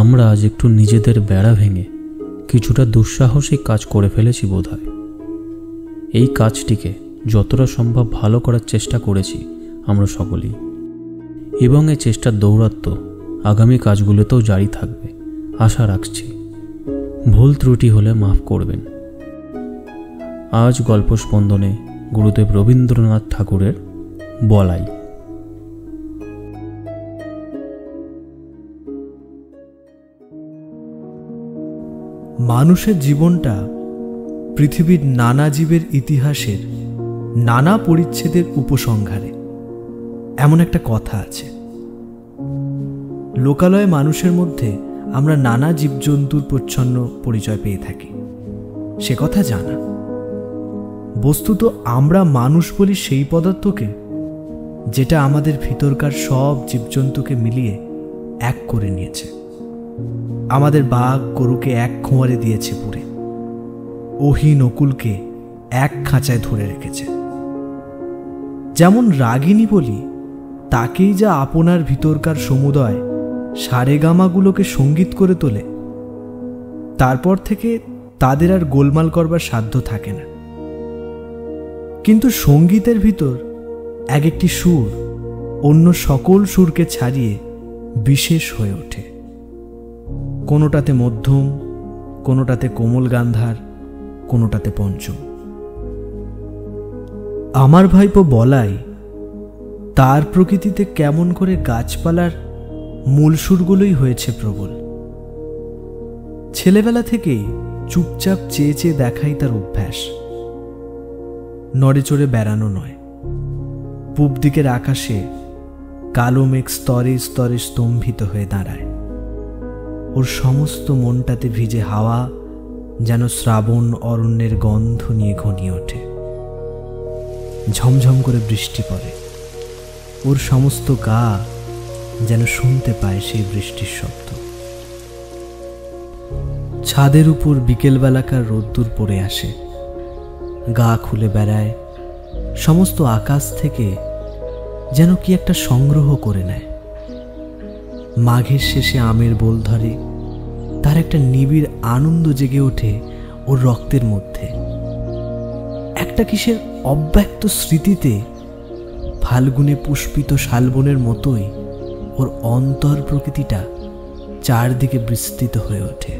আমরা আজ একটু নিজেদের বেড়া ভেঙে কিছুটা দুঃসাহসিক কাজ করে ফেলেছি বোধহয়। এই কাজটিকে যতটা সম্ভব ভালো করার চেষ্টা করেছি আমরা সকলেই, এবং এই চেষ্টার দৌরাত্ম্য আগামী কাজগুলোতেও জারি থাকবে আশা রাখছি। ভুল ত্রুটি হলে মাফ করবেন। আজ গল্প স্পন্দনে গুরুদেব রবীন্দ্রনাথ ঠাকুরের বলাই। মানুষের জীবনটা পৃথিবীর নানা জীবের ইতিহাসের নানা পরিচ্ছেদের উপসংহারে, এমন একটা কথা আছে। লোকালয়ে মানুষের মধ্যে আমরা নানা জীবজন্তুর প্রচ্ছন্ন পরিচয় পেয়ে থাকি, সে কথা জানা। বস্তুত আমরা মানুষ বলি সেই পদার্থকে যেটা আমাদের ভিতরকার সব জীবজন্তুকে মিলিয়ে এক করে নিয়েছে। আমাদের বাঘ গরুকে এক খোঁয়ারে দিয়েছে পুরে, ওহি নকুলকে এক খাঁচায় ধরে রেখেছে। যেমন রাগিনী বলি, তাকেই যা আপনার ভিতরকার সমুদয় সারেগামাগুলোকে সঙ্গীত করে তোলে, তারপর থেকে তাদের আর গোলমাল করবার সাধ্য থাকে না। কিন্তু সঙ্গীতের ভিতর এক একটি সুর অন্য সকল সুরকে ছাড়িয়ে বিশেষ হয়ে ওঠে। কোনোটাতে মধ্যম, কোনোটাতে কোমল গান্ধার, কোনোটাতে পঞ্চম। আমার ভাইপো বলাই তার প্রকৃতিতে কেমন করে গাছপালার মূল সুরগুলোই হয়েছে প্রবল। ছেলেবেলা থেকেই চুপচাপ চেয়ে চেয়ে দেখাই তার অভ্যাস। নড়ে চড়ে বেড়ানো নয়। পূব দিকের আকাশে কালো মেঘ স্তরে স্তরে স্তম্ভিত হয়ে দাঁড়ায়। ওর সমস্ত মনটাতে ভিজে হাওয়া যেন শ্রাবণ অরণ্যের গন্ধ নিয়ে ঘনিয়ে ওঠে। ঝমঝম করে বৃষ্টি পড়ে। ওর সমস্ত গা যেন শুনতে পায় সেই বৃষ্টির শব্দ। ছাদের উপর বিকেলবেলাকার রোদ্দুর পড়ে আসে, গা খুলে বেড়ায়, সমস্ত আকাশ থেকে যেন কি একটা সংগ্রহ করে নেয়। মাঘের শেষে আমের বোল ধরে, তার একটা নিবিড় আনন্দ জেগে ওঠে ওর রক্তের মধ্যে। একটা কিসের অব্যক্ত স্মৃতিতে ফাল্গুনে পুষ্পিত শালবনের মতোই ওর অন্তর প্রকৃতিটা চারদিকে বিস্তৃত হয়ে ওঠে,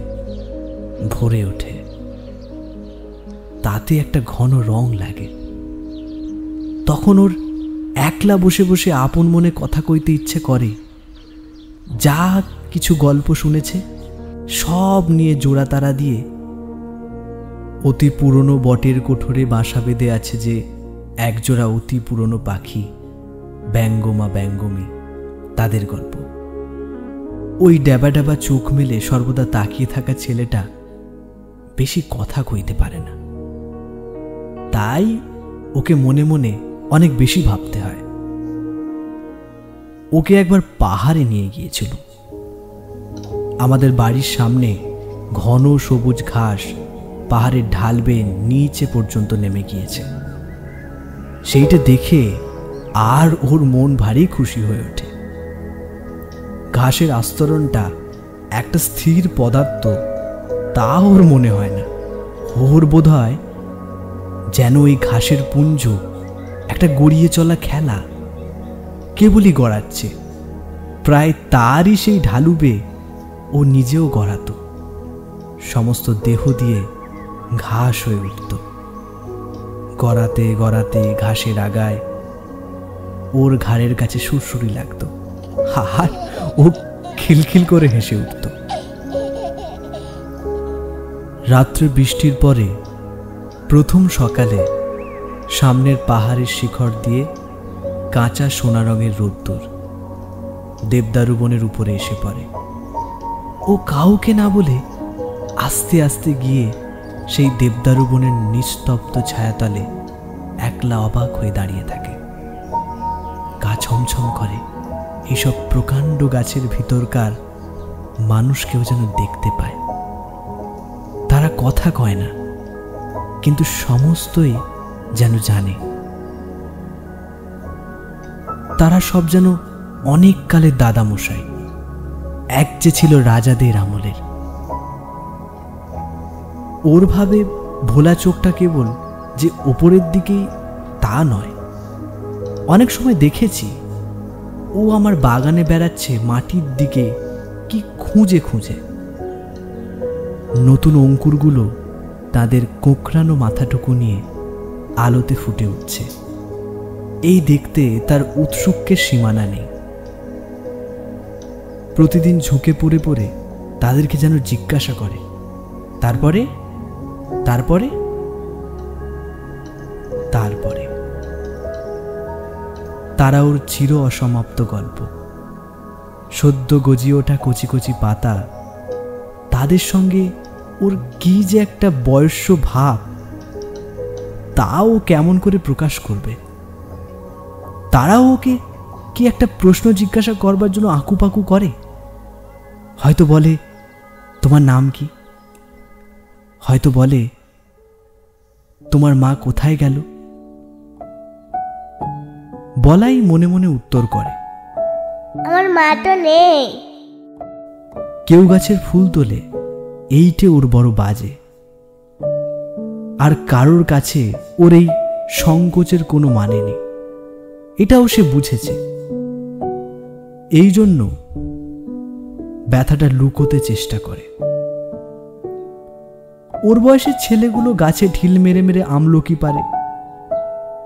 ভরে ওঠে। তাতে একটা ঘন রং লাগে। তখন ওর একলা বসে বসে আপন মনে কথা কইতে ইচ্ছে করে। যা কিছু গল্প শুনেছে সব নিয়ে জোড়া তারা দিয়ে অতি পুরনো বটের কোঠরে বাসা বেঁধে আছে যে একজোড়া অতি পুরনো পাখি, ব্যঙ্গমা ব্যঙ্গমী, তাদের গল্প। ওই ড্যাবা ড্যাবা চোখ মেলে সর্বদা তাকিয়ে থাকা ছেলেটা বেশি কথা কইতে পারে না, তাই ওকে মনে মনে অনেক বেশি ভাবতে হয়। ওকে একবার পাহাড়ে নিয়ে গিয়েছিল। আমাদের বাড়ির সামনে ঘন সবুজ ঘাস পাহাড়ের ঢাল বেয়ে নিচে পর্যন্ত নেমে গিয়েছে। সেইটা দেখে আর ওর মন ভারী খুশি হয়ে ওঠে। ঘাসের আস্তরণটা একটা স্থির পদার্থ তা ওর মনে হয় না। ওর বোধ হয় যেন ওই ঘাসের পুঞ্জ একটা গড়িয়ে চলা খেলা, কেবলই গড়াচ্ছে। প্রায় তারই সেই ঢালু বেয়ে ও নিজেও গড়াতো। সমস্ত দেহ দিয়ে ঘাস হয়ে উঠত। গড়াতে গড়াতে ঘাসের আগায় ওর ঘাড়ের কাছে সুরসুরি লাগতো। আর ও খিলখিল করে হেসে উঠত। রাত্রে বৃষ্টির পরে প্রথম সকালে সামনের পাহাড়ের শিখর দিয়ে কাঁচা সোনা রঙের রোদ্দুর দেবদারু বনের উপরে এসে পড়ে। ও কাউকে না বলে আস্তে আস্তে গিয়ে সেই দেবদারু বনের নিস্তব্ধ ছায়াতলে একলা অবাক হয়ে দাঁড়িয়ে থাকে। গা ছমছম করে। এইসব প্রকাণ্ড গাছের ভিতরকার মানুষকেও যেন দেখতে পায়। তারা কথা কয় না, কিন্তু সমস্তই যেন জানে। তারা সব যেন অনেক কালের দাদামশাই, এক যে ছিল রাজাদের আমলের। ওর ভাবে ভোলা চোখটা কেবল যে ওপরের দিকেই তা নয়। অনেক সময় দেখেছি ও আমার বাগানে বেড়াচ্ছে মাটির দিকে কি খুঁজে খুঁজে। নতুন অঙ্কুরগুলো তাদের কোঁকড়ানো মাথাটুকু নিয়ে আলোতে ফুটে উঠছে। এই দেখতে তার উৎসুকের সীমানা নেই। প্রতিদিন ঝুঁকে পড়ে পড়ে তাদেরকে যেন জিজ্ঞাসা করে, তারপরে তারপরে তারপরে তারা ওর চির অসমাপ্ত গল্প। সদ্য গজিয়ে ওঠা কচি কচি পাতা, তাদের সঙ্গে ওর কি যে একটা বয়স্য ভাব, তাও কেমন করে প্রকাশ করবে। তারাও ওকে কি একটা প্রশ্ন জিজ্ঞাসা করবার জন্য আঁকুপাকু করে। হয়তো বলে, তোমার নাম কি? হয়তো বলে, তোমার মা কোথায় গেল? বলাই মনে মনে উত্তর করে, আমার মা তো নেই। কেউ গাছের ফুল তোলে, এইটে ওর বড় বাজে। আর কারোর কাছে ওর এই সংকোচের কোনো মানে নেই, এটাও সে বুঝেছে। এই জন্য ব্যথাটা লুকোতে চেষ্টা করে। ওর বয়সের ছেলেগুলো গাছে ঢিল মেরে মেরে আমলকি পারে,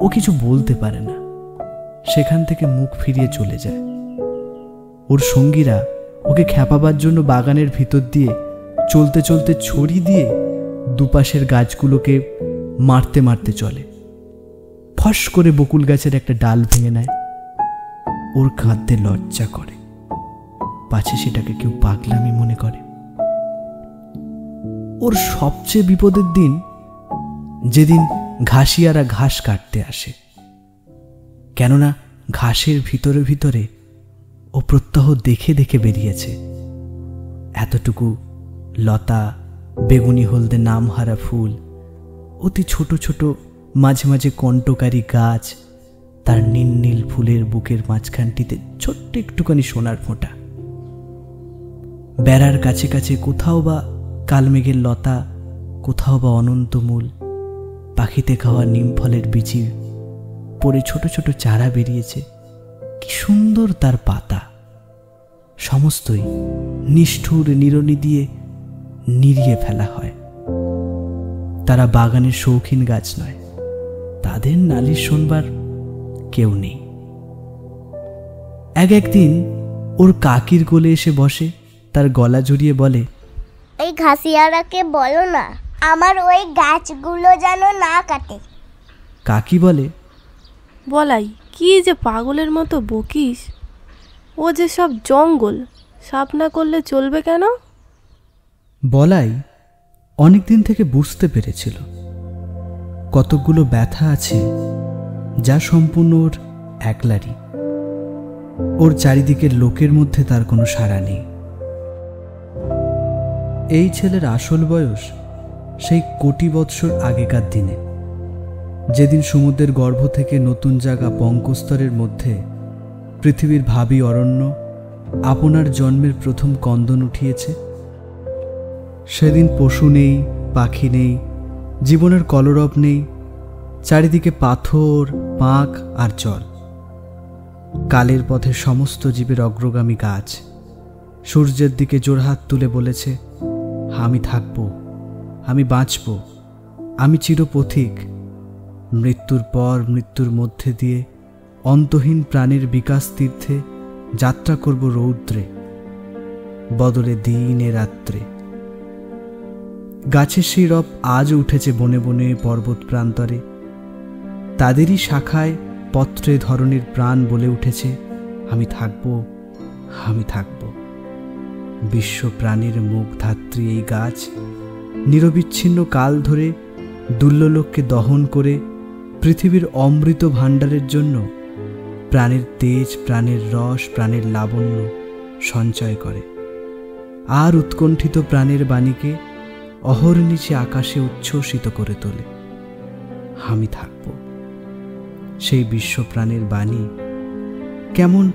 ও কিছু বলতে পারে না, সেখান থেকে মুখ ফিরিয়ে চলে যায়। ওর সঙ্গীরা ওকে খ্যাপাবার জন্য বাগানের ভিতর দিয়ে চলতে চলতে ছড়ি দিয়ে দুপাশের গাছগুলোকে মারতে মারতে চলে। ফস করে বকুল গাছের একটা ডাল ভেঙে নেয়। ওর কাঁদতে লজ্জা করে, পাছে সেটাকে কেউ পাগলামি মনে করে। ওর সবচেয়ে বিপদের দিন যেদিন ঘাসিয়ারা ঘাস কাটতে আসে, কেননা ঘাসের ভিতরে ভিতরে ও প্রত্যহ দেখে দেখে বেরিয়েছে এতটুকু লতা, বেগুনি হলদে নামহারা ফুল, অতি ছোট ছোট মাঝে মাঝে কণ্টকারী গাছ, তার নীল নীল ফুলের বুকের মাঝখানটিতে ছোট্ট একটুখানি সোনার ফোঁটা। বেড়ার কাছে কাছে কোথাও বা কালমেঘের লতা, কোথাও বা অনন্তমূল, পাখিতে খাওয়া নিম ফলের বিচি পরে ছোট ছোট চারা বেরিয়েছে। কি সুন্দর তার পাতা! সমস্তই নিষ্ঠুর নিড়ানি দিয়ে নিড়িয়ে ফেলা হয়। তারা বাগানের শৌখিন গাছ নয়, তাদের নালিশ শোনবার কেউ নেই। একদিন ওর কাকির কোলে এসে বসে, তার গলা জড়িয়ে বলে, এই ঘাসিয়ারাকে বলো না আমার ওই গাছগুলো যেন না কাটে। কাকি বলে, বলাই কি যে পাগলের মতো বকিস, ও যে সব জঙ্গল, সাফ না করলে চলবে কেন? বলাই অনেকদিন থেকে বুঝতে পেরেছিল কতকগুলো ব্যথা আছে যা সম্পূর্ণ ওর একলারই। ওর চারিদিকের লোকের মধ্যে তার কোনো সাড়া নেই। এই ছেলের আসল বয়স সেই কোটি বৎসর আগেকার দিনে, যেদিন সমুদ্রের গর্ভ থেকে নতুন জাগা পঙ্কস্তরের মধ্যে পৃথিবীর ভাবী অরণ্য আপনার জন্মের প্রথম কন্দন উঠিয়েছে। সেদিন পশু নেই, পাখি নেই, জীবনের কলরব নেই, চারিদিকে পাথর, পাঁক আর জল। কালের পথে সমস্ত জীবের অগ্রগামী গাছ সূর্যের দিকে জোড়হাত তুলে বলেছে, আমি থাকব, আমি বাঁচব, আমি চিরপথিক। মৃত্যুর পর মৃত্যুর মধ্যে দিয়ে অন্তহীন প্রাণীর বিকাশ তীর্থে যাত্রা করব রৌদ্রে, বদলে দিনে রাত্রে। গাছের সেই রব আজও উঠেছে বনে বনে, পর্বত প্রান্তরে। তাদেরই শাখায় পত্রে ধরনের প্রাণ বলে উঠেছে, আমি থাকব, আমি থাকব। বিশ্ব প্রাণীর মুখ ধাত্রী এই গাছ নিরবিচ্ছিন্ন কাল ধরে দুর্ললোককে দহন করে পৃথিবীর অমৃত ভাণ্ডারের জন্য প্রাণের তেজ, প্রাণের রস, প্রাণের লাবণ্য সঞ্চয় করে। আর উৎকণ্ঠিত প্রাণের বাণীকে অহর্নিশে আকাশে উচ্ছ্বসিত করে তোলে। আমি থাকব। সেই বিশ্ব প্রাণের বাণী কেমন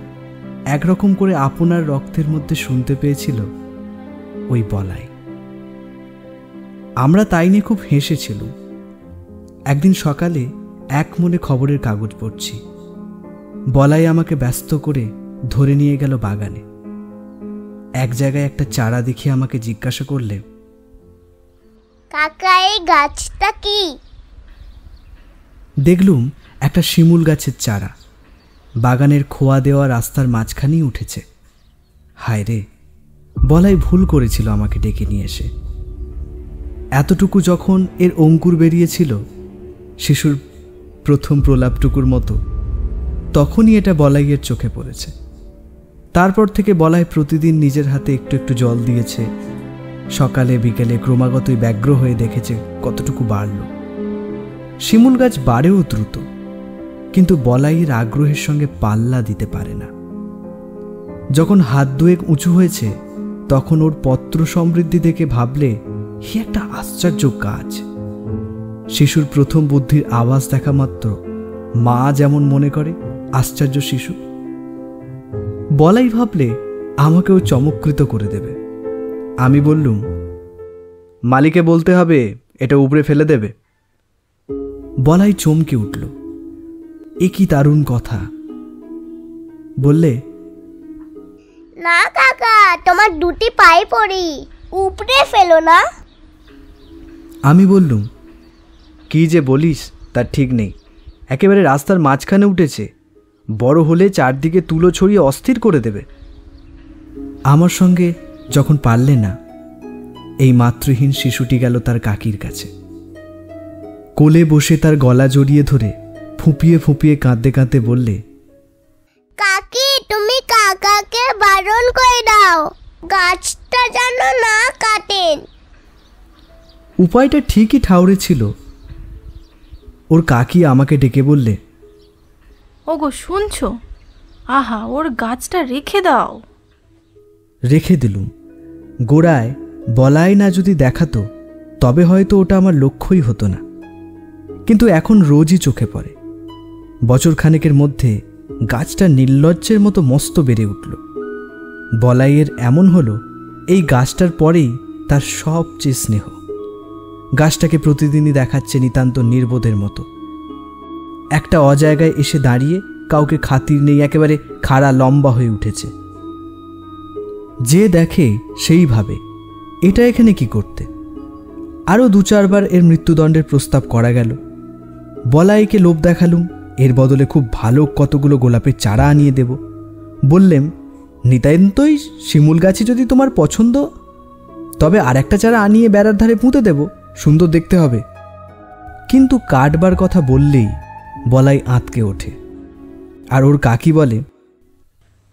একরকম করে আপনার রক্তের মধ্যে শুনতে পেয়েছিল ওই বলাই। আমরা তাই নিয়ে খুব হেসেছিলাম। একদিন সকালে এক মনে খবরের কাগজ পড়ছি। বলাই আমাকে ব্যস্ত করে ধরে নিয়ে গেল বাগানে। এক জায়গায় একটা চারা দেখিয়ে আমাকে জিজ্ঞাসা করলে, কাকা এই গাছটা কি? দেখলুম একটা শিমুল গাছের চারা বাগানের খোয়া দেওয়া রাস্তার মাঝখানেই উঠেছে। হায় রে, বলাই ভুল করেছিল আমাকে ডেকে নিয়ে এসে। এতটুকু যখন এর অঙ্কুর বেরিয়েছিল, শিশুর প্রথম প্রলাপটুকুর মতো, তখনই এটা বলাইয়ের চোখে পড়েছে। তারপর থেকে বলাই প্রতিদিন নিজের হাতে একটু একটু জল দিয়েছে। সকালে বিকেলে ক্রমাগতই ব্যগ্র হয়ে দেখেছে কতটুকু বাড়ল। শিমুল গাছ বাড়েও দ্রুত, কিন্তু বলাইয়ের আগ্রহের সঙ্গে পাল্লা দিতে পারে না। যখন হাত দুয়েক উঁচু হয়েছে, তখন ওর পত্র সমৃদ্ধি দেখে ভাবলে হি একটা আশ্চর্য কাজ। শিশুর প্রথম বুদ্ধির আওয়াজ দেখা মাত্র মা যেমন মনে করে আশ্চর্য শিশু, বলাই ভাবলে আমাকেও চমৎকৃত করে দেবে। আমি বললুম, মালিকে বলতে হবে এটা উপড়ে ফেলে দেবে। বলাই চমকে উঠল, এ কি দারুণ কথা। বললে, না কাকা, তোমার দুটি পায়ে পড়ি, উপড়ে ফেলো না। আমি বললুম, কি যে বলিস তার ঠিক নেই, একেবারে রাস্তার মাঝখানে উঠেছে, বড় হলে চারদিকে তুলো ছড়িয়ে অস্থির করে দেবে। আমার সঙ্গে যখন পারলে না, এই মাতৃহীন শিশুটি গেল তার কাকির কাছে। কোলে বসে তার গলা জড়িয়ে ধরে ফুঁপিয়ে ফুঁপিয়ে কাঁদতে কাঁদতে বললে, কাকি তুমি কাকাকে বারণ করে দাও, গাছটা যেন না কাটেন। উপায়টা ঠিকই ঠাউরে ছিল। ওর কাকি আমাকে ডেকে বললে, ওগো শুনছো, আহা ওর গাছটা রেখে দাও। রেখে দিলুম। গোড়ায় বলাই না যদি দেখাতো, তবে হয়তো ওটা আমার লক্ষ্যই হতো না। কিন্তু এখন রোজই চোখে পড়ে। বছরখানেকের মধ্যে গাছটা নির্লজ্জের মতো মস্ত বেড়ে উঠল। বলাইয়ের এমন হলো, এই গাছটার পরেই তার সবচেয়ে স্নেহ। গাছটাকে প্রতিদিনই দেখাচ্ছে নিতান্ত নির্বোধের মতো। একটা অজায়গায় এসে দাঁড়িয়ে কাউকে খাতির নেই, একেবারে খাড়া লম্বা হয়ে উঠেছে। যে দেখে সেই ভাবে এটা এখানে কি করতে। আরও 2-4 বার এর মৃত্যুদণ্ডের প্রস্তাব করা গেল। বলাইকে লোভ দেখালুম, এর বদলে খুব ভালো কতগুলো গোলাপের চারা আনিয়ে দেব। বললেম, নিতান্তই শিমুল গাছই যদি তোমার পছন্দ, তবে আর একটা চারা আনিয়ে বেড়ার ধারে পুঁতে দেব, সুন্দর দেখতে হবে। কিন্তু কাটবার কথা বললেই বলাই আঁতকে ওঠে। আর ওর কাকি বলে,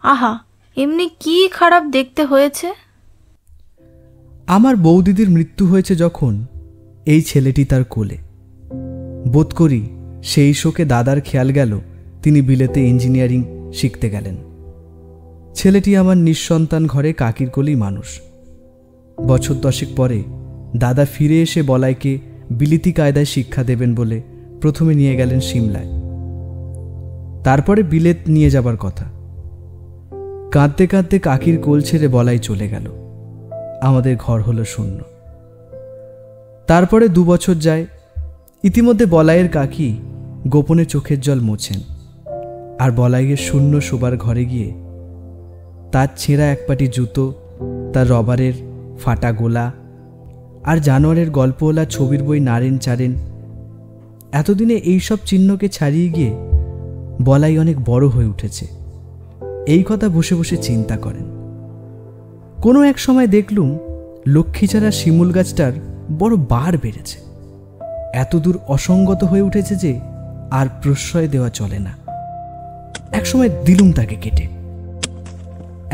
আহা এমনি কি খারাপ দেখতে হয়েছে। আমার বৌদিদির মৃত্যু হয়েছে যখন, এই ছেলেটি তার কোলে। বোধ করি সেই শোকে দাদার খেয়াল গেল তিনি বিলেতে ইঞ্জিনিয়ারিং শিখতে গেলেন। ছেলেটি আমার নিঃসন্তান ঘরে কাকির কোলেই মানুষ। বছর 10 পরে দাদা ফিরে এসে বলাইকে বিলিতি কায়দায় শিক্ষা দেবেন বলে প্রথমে নিয়ে গেলেন সিমলায়, তারপরে বিলেত নিয়ে যাবার কথা। কাঁদতে কাঁদতে কাকির কোল ছেড়ে বলাই চলে গেল। আমাদের ঘর হলো শূন্য। তারপরে 2 বছর যায়। ইতিমধ্যে বলাইয়ের কাকি গোপনে চোখের জল মোছেন, আর বলাইয়ের শূন্য শোবার ঘরে গিয়ে তার ছেঁড়া একপাটি জুতো, তার রবারের ফাটা গোলা, আর জানোয়ারের গল্পওয়ালা ছবির বই নাড়েন চারেন। এতদিনে এইসব চিহ্নকে ছাড়িয়ে গিয়ে বলাই অনেক বড় হয়ে উঠেছে, এই কথা বসে বসে চিন্তা করেন। কোনো এক সময় দেখলুম লক্ষ্মীছাড়া শিমুল গাছটার বড় বার বেড়েছে, এতদূর অসঙ্গত হয়ে উঠেছে যে আর প্রশ্রয় দেওয়া চলে না। একসময় দিলুম তাকে কেটে।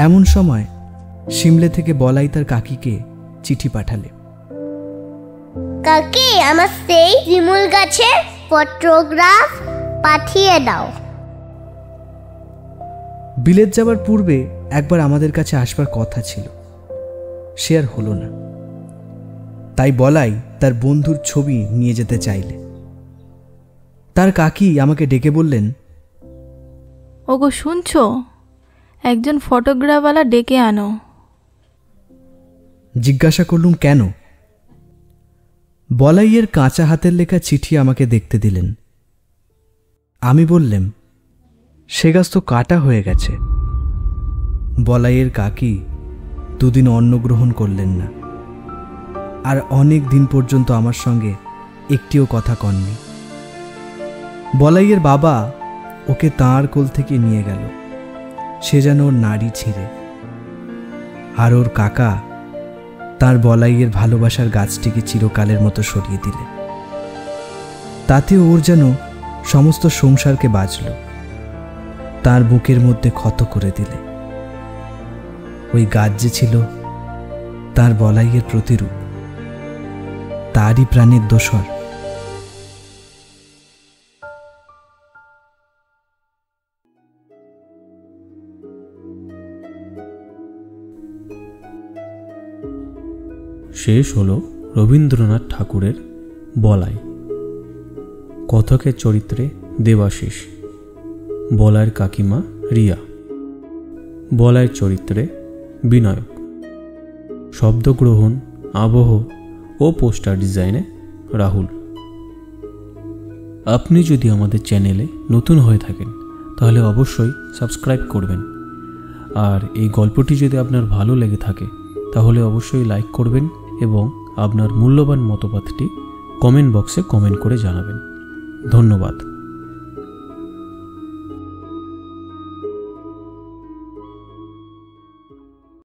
এমন সময় সিমলে থেকে বলাই তার কাকিকে চিঠি পাঠালে, কাকি আমার সেই শিমুল গাছের ফটোগ্রাফ পাঠিয়ে দাও। বিলেত যাবার পূর্বে একবার আমাদের কাছে আসবার কথা ছিল, সে আর হলো না। তাই বলাই তার বন্ধুর ছবি নিয়ে যেতে চাইলে। তার কাকি আমাকে ডেকে বললেন, ওগো শুনছো, একজন ফটোগ্রাফওয়ালা ডেকে আনো। জিজ্ঞাসা করলুম কেন? বলাইয়ের কাঁচা হাতের লেখা চিঠি আমাকে দেখতে দিলেন। আমি বললাম, সে গাছ তো কাটা হয়ে গেছে। বলাইয়ের কাকি 2 দিন অন্ন গ্রহণ করলেন না, আর অনেক দিন পর্যন্ত আমার সঙ্গে একটিও কথা কননি। বলাইয়ের বাবা ওকে তাঁর কোল থেকে নিয়ে গেল, সে যেন ওর নাড়ি ছিঁড়ে। আর ওর কাকা তার বলাইয়ের ভালোবাসার গাছটিকে চিরকালের মতো সরিয়ে দিলে। তাতে ওর যেন সমস্ত সংসারকে বাঁচল, তার বুকের মধ্যে ক্ষত করে দিলে। ওই গাছ যে ছিল তার বলাইয়ের প্রতিরূপ, তারই প্রাণের দোসর। শেষ হলো রবীন্দ্রনাথ ঠাকুরের বলাই। কথকের চরিত্রে দেবাশিস, বলাইয়ের কাকিমা রিয়া, বলাইয়ের চরিত্রে বিনায়ক, শব্দগ্রহণ, আবহ ও পোস্টার ডিজাইনে রাহুল। আপনি যদি আমাদের চ্যানেলে নতুন হয়ে থাকেন তাহলে অবশ্যই সাবস্ক্রাইব করবেন। আর এই গল্পটি যদি আপনার ভালো লেগে থাকে তাহলে অবশ্যই লাইক করবেন এবং আপনার মূল্যবান মতবাদটি কমেন্ট বক্সে কমেন্ট করে জানাবেন। ধন্যবাদ।